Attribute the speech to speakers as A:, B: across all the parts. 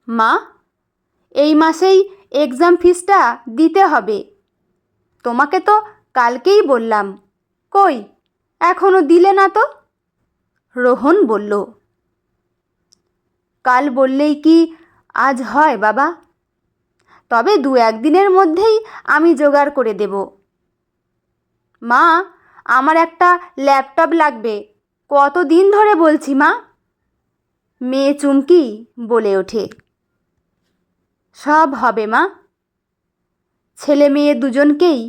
A: মা, এই মাসেই এক্সাম ফিসটা দিতে হবে। তোমাকে তো কালকেই বললাম, কই এখনো দিলে না তো? রোহন বলল। কাল বললেই কি আজ হয় বাবা? তবে 2-1 দিনের মধ্যেই আমি জোগাড় করে দেব। মা, আমার একটা ল্যাপটপ লাগবে, কতদিন ধরে বলছি মা। মেয়ে চুমকি বলে ওঠে। সব হবে মা। ছেলে মেয়ে দুজনকেই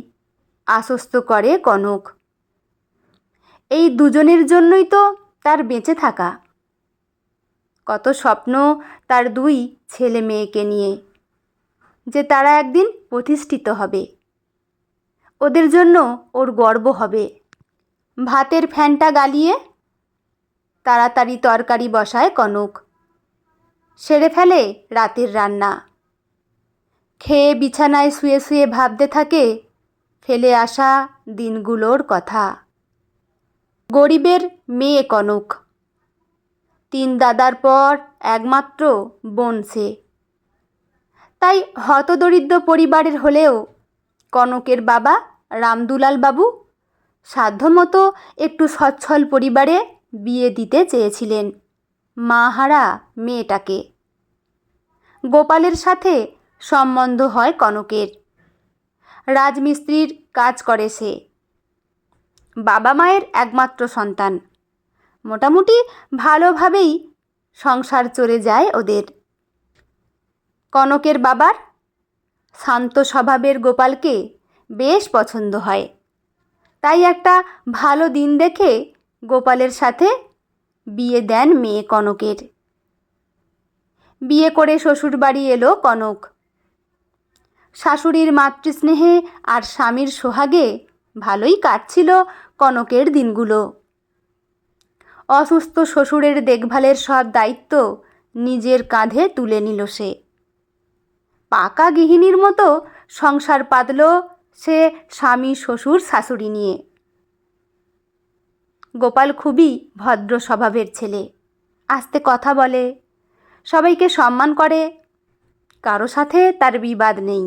A: আশ্বস্ত করে কনক। এই দুজনের জন্যই তো তার বেঁচে থাকা। কত স্বপ্ন তার 2 ছেলে মেয়েকে নিয়ে, যে তারা একদিন প্রতিষ্ঠিত হবে। ওদের জন্য ওর গর্ব হবে। ভাতের ফ্যানটা গালিয়ে তাড়াতাড়ি তরকারি বসায় কনক। সেরে ফেলে রাতের রান্না। খেয়ে বিছানায় শুয়ে শুয়ে ভাবতে থাকে ফেলে আসা দিনগুলোর কথা। গরিবের মেয়ে কনক। 3 দাদার পর একমাত্র বোন সে। তাই হতদরিদ্র পরিবারের হলেও কনকের বাবা রামদুলাল বাবু সাধ্যমতো একটু সচ্ছল পরিবারে বিয়ে দিতে চেয়েছিলেন মাহারা মেয়েটাকে। গোপালের সাথে সম্বন্ধ হয় কনকের। রাজমিস্ত্রির কাজ করে সে। বাবা মায়ের একমাত্র সন্তান। মোটামুটি ভালোভাবেই সংসার চলে যায় ওদের। কনকের বাবার শান্ত স্বভাবের গোপালকে বেশ পছন্দ হয়। তাই একটা ভালো দিন দেখে গোপালের সাথে বিয়ে দেন মেয়ে কনকের। বিয়ে করে শ্বশুরবাড়ি এলো কনক। শাশুড়ির মাতৃস্নেহে আর স্বামীর সোহাগে ভালোই কাটছিল কনকের দিনগুলো। অসুস্থ শ্বশুরের দেখভালের সব দায়িত্ব নিজের কাঁধে তুলে নিল সে। পাকা গৃহিণীর মতো সংসার পাতল সে স্বামী শ্বশুর শাশুড়ি নিয়ে। গোপাল খুবই ভদ্র স্বভাবের ছেলে। আস্তে কথা বলে, সবাইকে সম্মান করে। কারো সাথে তার বিবাদ নেই।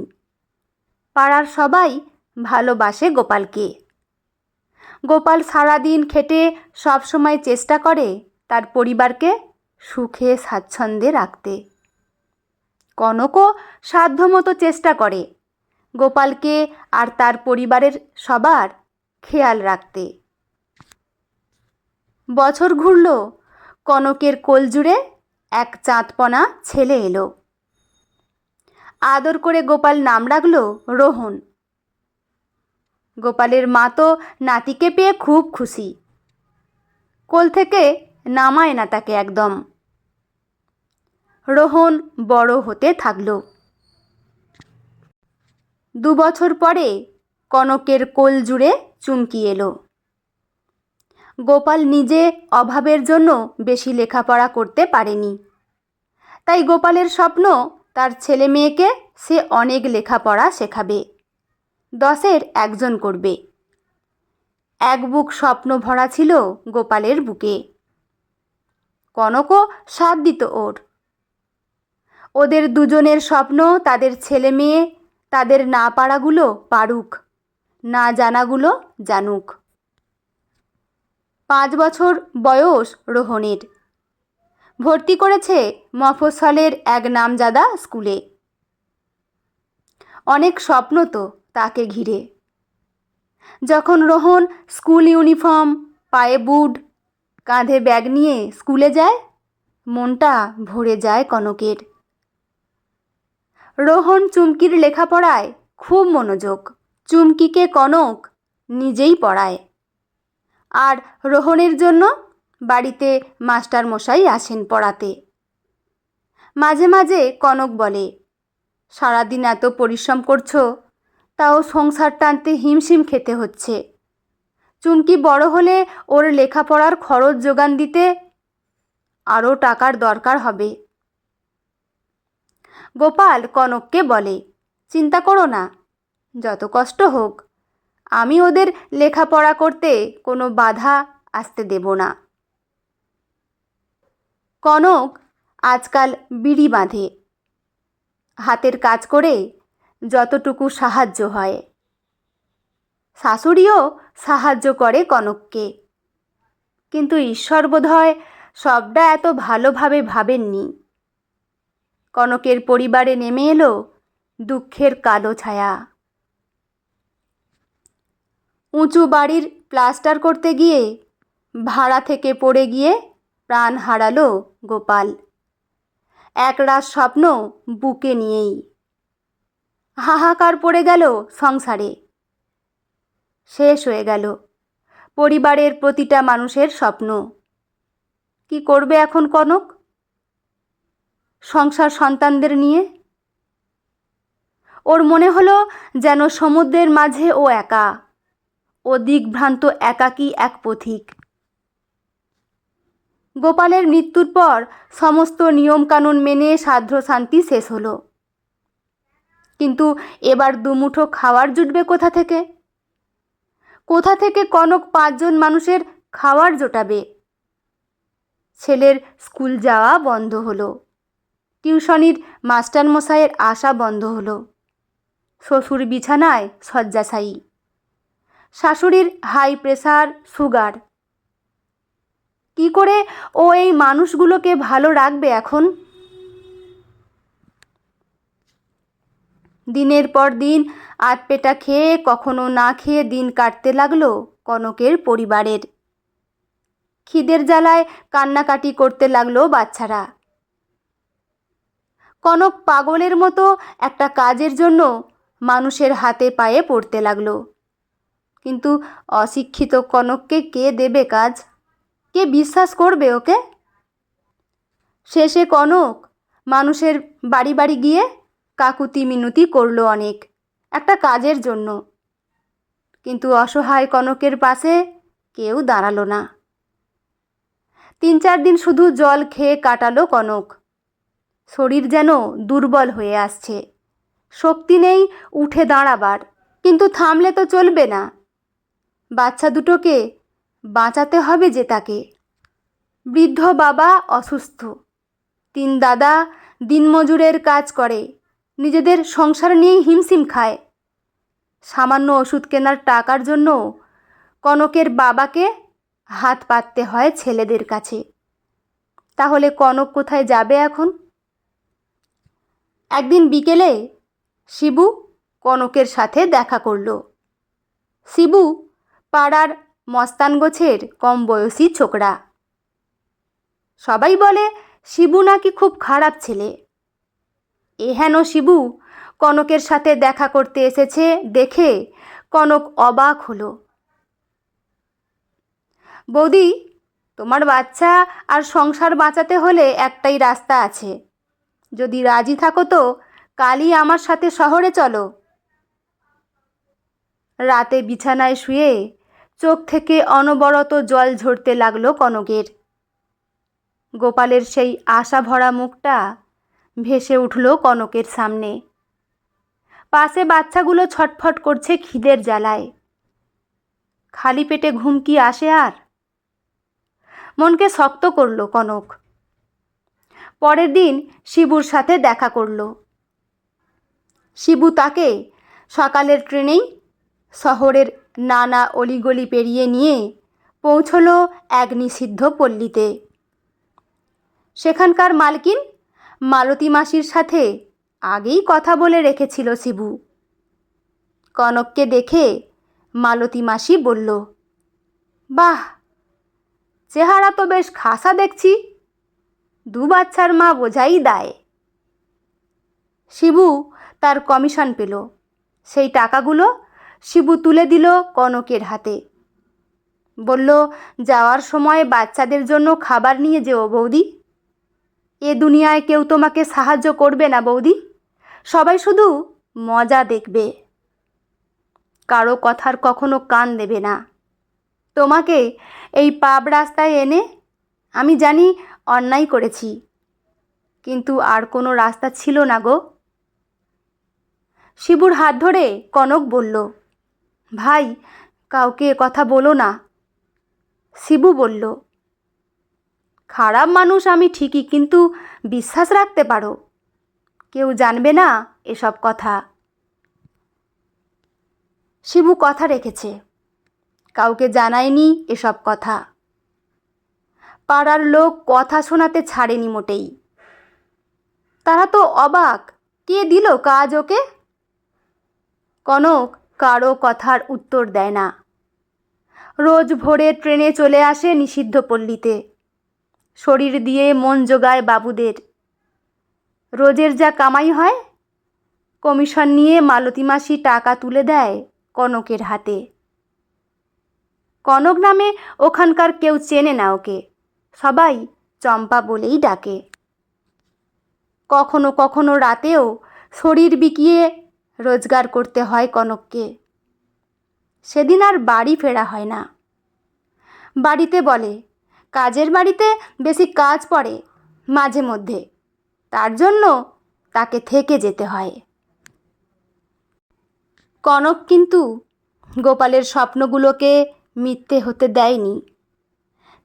A: পাড়ার সবাই ভালোবাসে গোপালকে। গোপাল সারাদিন খেটে সবসময় চেষ্টা করে তার পরিবারকে সুখে স্বাচ্ছন্দ্যে রাখতে। কনকও সাধ্যমতো চেষ্টা করে গোপালকে আর তার পরিবারের সবার খেয়াল রাখতে। বছর ঘুরল, কনকের কোলজুড়ে এক চাঁদপনা ছেলে এলো। আদর করে গোপাল নাম রাখল রোহন। গোপালের মা তো নাতিকে পেয়ে খুব খুশি। কোল থেকে নামায় না তাকে একদম। রোহন বড় হতে থাকল। 2 বছর পরে কনকের কোল জুড়ে চুমকি এলো। গোপাল নিজে অভাবের জন্য বেশি লেখাপড়া করতে পারেনি। তাই গোপালের স্বপ্ন তার ছেলে মেয়েকে সে অনেক লেখাপড়া শেখাবে, 10-এর একজন করবে। এক বুক স্বপ্ন ভরা ছিল গোপালের বুকে। কনকও সাথ দিত ওর। ওদের দুজনের স্বপ্ন তাদের ছেলে মেয়ে তাদের না পারাগুলো পারুক, না জানাগুলো জানুক। 5 বছর বয়স রোহনের। ভর্তি করেছে মফস্বলের এক নামজাদা স্কুলে। অনেক স্বপ্ন তো তাকে ঘিরে। যখন রোহন স্কুল ইউনিফর্ম, পায়ে বুট, কাঁধে ব্যাগ নিয়ে স্কুলে যায়, মনটা ভরে যায় কনকের। রোহন চুমকির লেখাপড়ায় খুব মনোযোগ। চুমকিকে কনক নিজেই পড়ায়। আর রোহনের জন্য বাড়িতে মাস্টার মশাই আসেন পড়াতে। মাঝে মাঝে কনক বলে, সারাদিন এত পরিশ্রম করছো, তাও সংসার টানতে হিমশিম খেতে হচ্ছে। চুমকি বড় হলে ওর লেখাপড়ার খরচ যোগান দিতে আরও টাকার দরকার হবে। গোপাল কনককে বলে, চিন্তা করো না, যত কষ্ট হোক আমি ওদের লেখাপড়া করতে কোনো বাধা আসতে দেব না। কনক আজকাল বিড়ি বাঁধে। হাতের কাজ করে যতটুকু সাহায্য হয়। শাশুড়িও সাহায্য করে কনককে, কিন্তু ঈশ্বর বোধহয় সবটা এত ভালোভাবে ভাবেননি। কনকের পরিবারে নেমে এলো দুঃখের কালো ছায়া। উঁচু বাড়ির প্লাস্টার করতে গিয়ে ভাড়া থেকে পড়ে গিয়ে প্রাণ হারালো গোপাল, একরাশ স্বপ্ন বুকে নিয়েই। হাহাকার পড়ে গেল সংসারে। শেষ হয়ে গেল পরিবারের প্রতিটা মানুষের স্বপ্ন। কি করবে এখন কনক সংসার সন্তানদের নিয়ে? ওর মনে হলো যেন সমুদ্রের মাঝে ও একা, ও দিগ্ভ্রান্ত একাকী এক পথিক। গোপালের মৃত্যুর পর সমস্ত নিয়মকানুন মেনে সাধ্য শান্তি শেষ হলো, কিন্তু এবার দুমুঠো খাওয়ার জুটবে কোথা থেকে? কোথা থেকে কনক 5 জন মানুষের খাওয়ার জোটাবে? ছেলের স্কুল যাওয়া বন্ধ হলো, টিউশনির মাস্টারমশাইয়ের আসা বন্ধ হলো, শ্বশুর বিছানায় শয্যাশায়ী, শাশুড়ির হাই প্রেসার, সুগার। কি করে ও এই মানুষগুলোকে ভালো রাখবে এখন? দিনের পর দিন আধপেটা খেয়ে কখনো না খেয়ে দিন কাটতে লাগলো কনকের পরিবারের। খিদের জ্বালায় কান্নাকাটি করতে লাগলো বাচ্চারা। কনক পাগলের মতো একটা কাজের জন্য মানুষের হাতে পায়ে পড়তে লাগলো, কিন্তু অশিক্ষিত কনককে কে দেবে কাজ? কে বিশ্বাস করবে ওকে? শেষে কনক মানুষের বাড়ি বাড়ি গিয়ে কাকুতি মিনতি করলো অনেক একটা কাজের জন্য, কিন্তু অসহায় কনকের পাশে কেউ দাঁড়ালো না। 3-4 দিন শুধু জল খেয়ে কাটালো কনক। শরীর যেন দুর্বল হয়ে আসছে, শক্তি নেই উঠে দাঁড়াবার। কিন্তু থামলে তো চলবে না, বাচ্চা দুটোকে বাঁচাতে হবে যে তাকে। বৃদ্ধ বাবা অসুস্থ, 3 দাদা দিনমজুরের কাজ করে, নিজেদের সংসার নিয়েই হিমশিম খায়। সামান্য ওষুধ কেনার টাকার জন্য কনকের বাবাকে হাত পাততে হয় ছেলেদের কাছে। তাহলে কনক কোথায় যাবে এখন? একদিন বিকেলে শিবু কনকের সাথে দেখা করল। শিবু পাড়ার মস্তান গোছের কম বয়সী ছোকরা। সবাই বলে শিবু নাকি খুব খারাপ ছেলে। এহেন শিবু কনকের সাথে দেখা করতে এসেছে দেখে কনক অবাক হলো। বৌদি, তোমার বাচ্চা আর সংসার বাঁচাতে হলে একটাই রাস্তা আছে। যদি রাজি থাকো তো কালই আমার সাথে শহরে চলো। রাতে বিছানায় শুয়ে চোখ থেকে অনবরত জল ঝরতে লাগলো কনকের। গোপালের সেই আশা ভরা মুখটা ভেসে উঠল কনকের সামনে। পাশে বাচ্চাগুলো ছটফট করছে খিদের জ্বালায়। খালি পেটে ঘুম কি আসে আর? মনকে শক্ত করলো কনক। পরের দিন শিবুর সাথে দেখা করলো। শিবু তাকে সকালের ট্রেনেই শহরের নানা অলিগলি পেরিয়ে নিয়ে পৌঁছলো এক নিষিদ্ধ পল্লীতে। সেখানকার মালকিন মালতী মাসির সাথে আগেই কথা বলে রেখেছিল শিবু। কনককে দেখে মালতী মাসি বলল, বাহ, চেহারা তো বেশ খাসা দেখছি, 2 বাচ্চার মা বোঝাই দায়। শিবু তার কমিশন পেল। সেই টাকাগুলো শিবু তুলে দিল কনকের হাতে। বলল, যাওয়ার সময় বাচ্চাদের জন্য খাবার নিয়ে যেও বৌদি। এ দুনিয়ায় কেউ তোমাকে সাহায্য করবে না বৌদি, সবাই শুধু মজা দেখবে, কারো কথার কখনো কান দেবে না। তোমাকে এই পাপ রাস্তায় এনে আমি জানি অন্যায় করেছি, কিন্তু আর কোনো রাস্তা ছিল না গো। শিবুর হাত ধরে কনক বলল, ভাই, কাউকে কথা বলো না। শিবু বলল, খারাপ মানুষ আমি ঠিকই, কিন্তু বিশ্বাস রাখতে পারো। কেউ জানবে না এসব কথা। শিবু কথা রেখেছে, কাউকে জানায়নি এসব কথা। পাড়ার লোক কথা শোনাতে ছাড়েনি মোটেই। তারা তো অবাক, কে দিল কাজ ওকে? কনক কারো কথার উত্তর দেয় না। রোজ ভোরে ট্রেনে চলে আসে নিষিদ্ধ পল্লীতে। শরীর দিয়ে মন জোগায় বাবুদের। রোজের যা কামাই হয়, কমিশন নিয়ে মালতী মাসি টাকা তুলে দেয় কনকের হাতে। কনক নামে ওখানকার কেউ চেনে না ওকে, সবাই চম্পা বলেই ডাকে। কখনো কখনো রাতেও শরীর বিকিয়ে রোজগার করতে হয় কনককে। সেদিন আর বাড়ি ফেরা হয় না। বাড়িতে বলে কাজের বাড়িতে বেশি কাজ পড়ে মাঝে মধ্যে, তার জন্য তাকে থেকে যেতে হয়। কনক কিন্তু গোপালের স্বপ্নগুলোকে মিথ্যে হতে দেয়নি।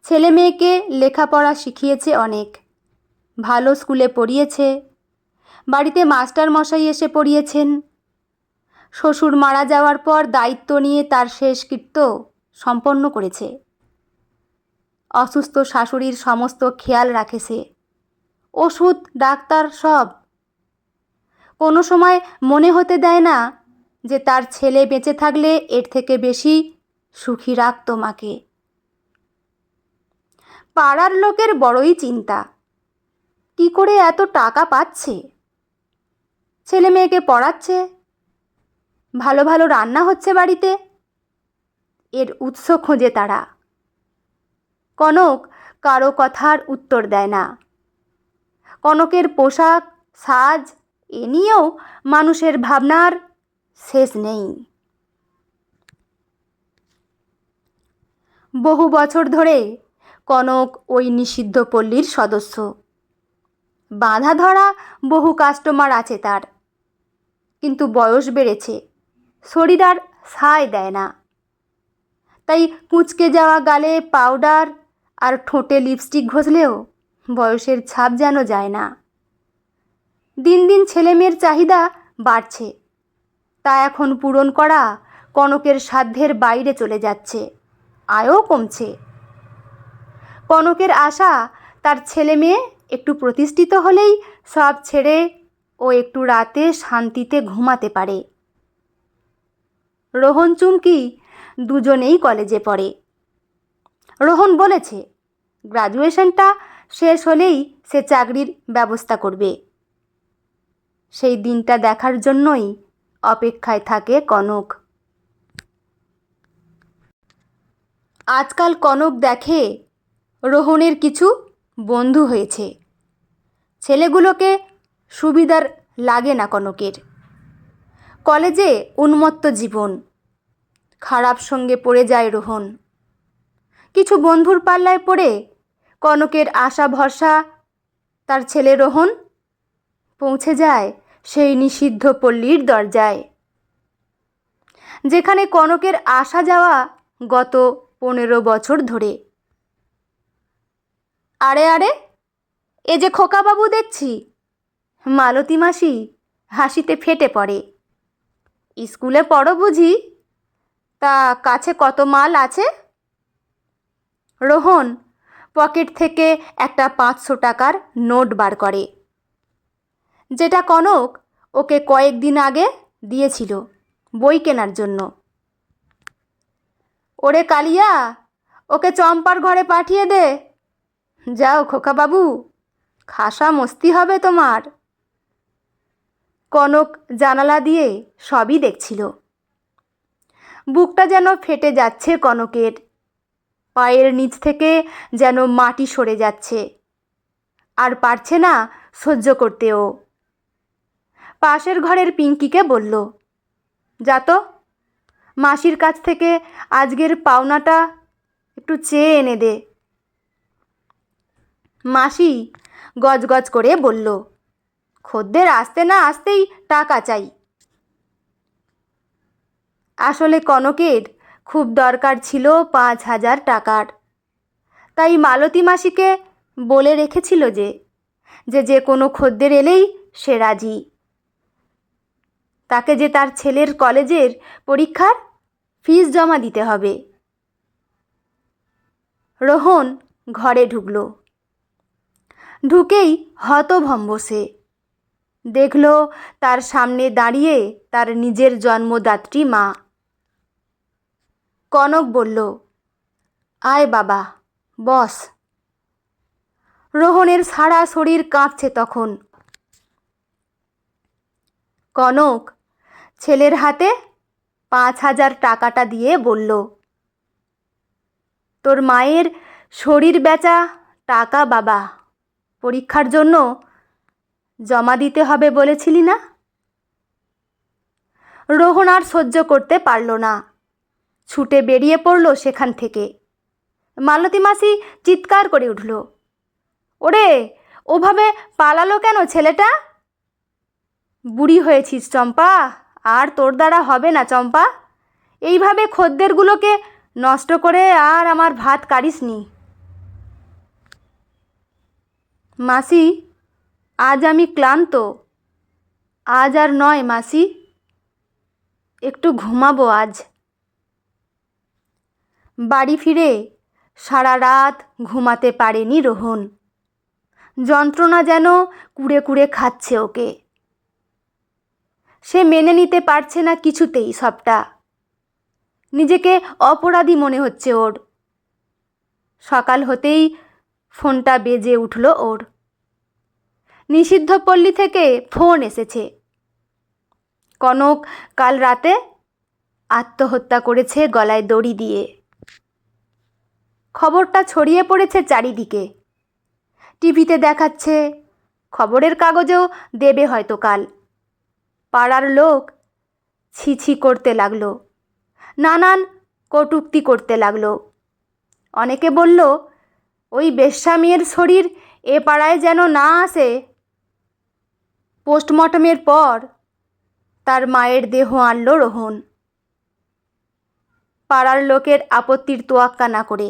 A: ছেলে মেয়েকে লেখাপড়া শিখিয়েছে অনেক, ভালো স্কুলে পড়িয়েছে, বাড়িতে মাস্টার মশাই এসে পড়িয়েছেন। শ্বশুর মারা যাওয়ার পর দায়িত্ব নিয়ে তার শেষকৃত্য সম্পন্ন করেছে। অসুস্থ শাশুড়ির সমস্ত খেয়াল রাখেছে, ওষুধ ডাক্তার সব। কোনো সময় মনে হতে দেয় না যে তার ছেলে বেঁচে থাকলে এর থেকে বেশি সুখী রাখত মাকে। পাড়ার লোকের বড়ই চিন্তা, কি করে এত টাকা পাচ্ছে, ছেলে মেয়েকে পড়াচ্ছে, ভালো ভালো রান্না হচ্ছে বাড়িতে। এর উৎস খোঁজে তারা। কনক কারো কথার উত্তর দেয় না। কনকের পোশাক সাজ এ নিয়েও মানুষের ভাবনার শেষ নেই। বহু বছর ধরে কনক ওই নিষিদ্ধ পল্লীর সদস্য। বাঁধা ধরা বহু কাস্টমার আছে তার, কিন্তু বয়স বেড়েছে, শরীর আর সায় দেয় না। তাই কুঁচকে যাওয়া গালে পাউডার আর ঠোঁটে লিপস্টিক ঘষলেও বয়সের ছাপ যেন যায় না। দিন দিন ছেলেমেয়ের চাহিদা বাড়ছে, তা এখন পূরণ করা কনকের সাধ্যের বাইরে চলে যাচ্ছে, আয়ও কমছে। কনকের আশা তার ছেলে মেয়ে একটু প্রতিষ্ঠিত হলেই সব ছেড়ে ও একটু রাতে শান্তিতে ঘুমাতে পারে। রোহন চুমকি দুজনেই কলেজে পড়ে। রোহন বলেছে গ্র্যাজুয়েশনটা শেষ হলেই সে চাকরির ব্যবস্থা করবে। সেই দিনটা দেখার জন্যই অপেক্ষায় থাকে কনক। আজকাল কনক দেখে রোহনের কিছু বন্ধু হয়েছে। ছেলেগুলোকে সুবিধার লাগে না কনকের। কলেজে উন্মত্ত জীবন, খারাপ সঙ্গে পড়ে যায় রোহন। কিছু বন্ধুর পাল্লায় পড়ে কনকের আশা ভরসা তার ছেলে রোহন পৌঁছে যায় সেই নিষিদ্ধ পল্লীর দরজায়, যেখানে কনকের আসা যাওয়া গত 15 বছর ধরে। আরে আরে, এ যে খোকাবাবু দেখছি। মালতী মাসি হাসিতে ফেটে পড়ে। স্কুলে পড়ো বুঝি? তা কাছে কত মাল আছে? রোহন পকেট থেকে একটা 500 টাকার নোট বার করে, যেটা কনক ওকে কয়েকদিন আগে দিয়েছিল বই কেনার জন্য। ওরে কালিয়া, ওকে চম্পার ঘরে পাঠিয়ে দে। যাও খোকাবাবু, খাসা মস্তি হবে তোমার। কনক জানালা দিয়ে সবই দেখছিল। বুকটা যেন ফেটে যাচ্ছে কনকের, পায়ের নিচ থেকে যেন মাটি সরে যাচ্ছে, আর পারছে না সহ্য করতেও। পাশের ঘরের পিঙ্কিকে বলল, যা তো মাসির কাছ থেকে আজকের পাওনাটা একটু চেয়ে এনে দে। মাসি গজগজ করে বলল, খদ্দের আসতে না আসতেই টাকা চাই। আসলে কনকের খুব দরকার ছিল 5,000 টাকার। তাই মালতী মাসিকে বলে রেখেছিল যে যে কোনো খদ্দের এলেই সে রাজি। তাকে যে তার ছেলের কলেজের পরীক্ষার ফিস জমা দিতে হবে। রোহন ঘরে ঢুকল। ঢুকেই হতভম্ব সে। দেখল তার সামনে দাঁড়িয়ে তার নিজের জন্মদাত্রী মা। কনক বলল, আয় বাবা, বস। রোহনের সারা শরীর কাঁপছে তখন। কনক ছেলের হাতে 5,000 টাকাটা দিয়ে বলল, তোর মায়ের শরীর বেচা টাকা বাবা, পরীক্ষার জন্য জমা দিতে হবে বলেছিলি না? রোহন আর সহ্য করতে পারল না, ছুটে বেরিয়ে পড়ল সেখান থেকে। মালতী মাসি চিৎকার করে উঠল, ওরে, ওভাবে পালালো কেন ছেলেটা? বুড়ি হয়েছিস চম্পা, আর তোর দ্বারা হবে না চম্পা। এইভাবে খদ্দেরগুলোকে নষ্ট করে আর আমার ভাত কাড়িসনি। মাসি, আজ আমি ক্লান্ত। আজ আর নয় মাসি, একটু ঘুমাবো আজ। বাড়ি ফিরে সারা রাত ঘুমাতে পারেনি রোহন। যন্ত্রণা যেন কুড়ে কুড়ে খাচ্ছে ওকে। সে মেনে নিতে পারছে না কিছুতেই সবটা। নিজেকে অপরাধী মনে হচ্ছে ওর। সকাল হতেই ফোনটা বেজে উঠল ওর। নিষিদ্ধ পল্লী থেকে ফোন এসেছে। কনক কাল রাতে আত্মহত্যা করেছে গলায় দড়ি দিয়ে। খবরটা ছড়িয়ে পড়েছে চারিদিকে। টিভিতে দেখাচ্ছে, খবরের কাগজেও দেবে হয়তো কাল। পাড়ার লোক ছি ছি করতে লাগলো, নানান কটূক্তি করতে লাগলো। অনেকে বলল, ওই বেশ্যা মেয়ের শরীর এ পাড়ায় যেন না আসে। পোস্টমর্টমের পর তার মায়ের দেহ আনল রোহন, পাড়ার লোকের আপত্তির তোয়াক্কা না করে।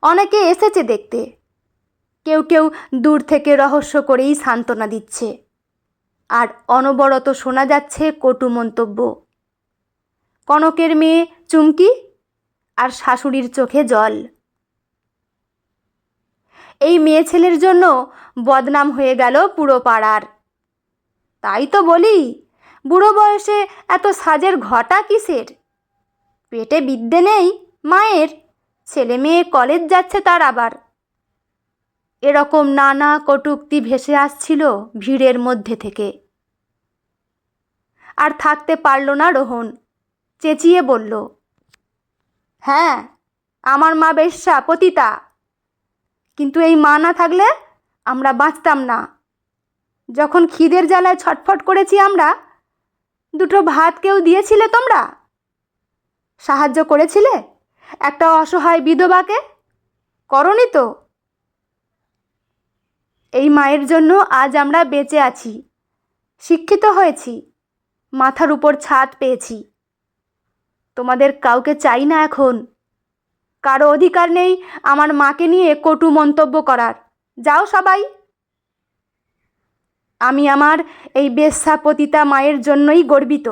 A: অনেকে এসেছে দেখতে, কেউ কেউ দূর থেকে রহস্য করেই সান্ত্বনা দিচ্ছে। আর অনবরত শোনা যাচ্ছে কটু মন্তব্য। কনকের মেয়ে চুমকি আর শাশুড়ির চোখে জল। এই মেয়ে ছেলের জন্য বদনাম হয়ে গেল পুরো পাড়ার। তাই তো বলি, বুড়ো বয়সে এত সাজের ঘটা কিসের? পেটে বিদ্যে নেই মায়ের, ছেলে মেয়ে কলেজ যাচ্ছে তার আবার। এরকম নানা কটূক্তি ভেসে আসছিল ভিড়ের মধ্যে থেকে। আর থাকতে পারল না রোহন, চেঁচিয়ে বলল, হ্যাঁ, আমার মা বেশ্যা পতিতা, কিন্তু এই মা না থাকলে আমরা বাঁচতাম না। যখন খিদের জ্বালায় ছটফট করেছি আমরা, দুটো ভাত কেউ দিয়েছিলে তোমরা? সাহায্য করেছিলে একটা অসহায় বিধবাকে? করনি তো। এই মায়ের জন্য আজ আমরা বেঁচে আছি, শিক্ষিত হয়েছি, মাথার উপর ছাদ পেয়েছি। তোমাদের কাউকে চাই না এখন। কারো অধিকার নেই আমার মাকে নিয়ে কটু মন্তব্য করার। যাও সবাই। আমি আমার এই বেশ্যা পতিতা মায়ের জন্যই গর্বিত।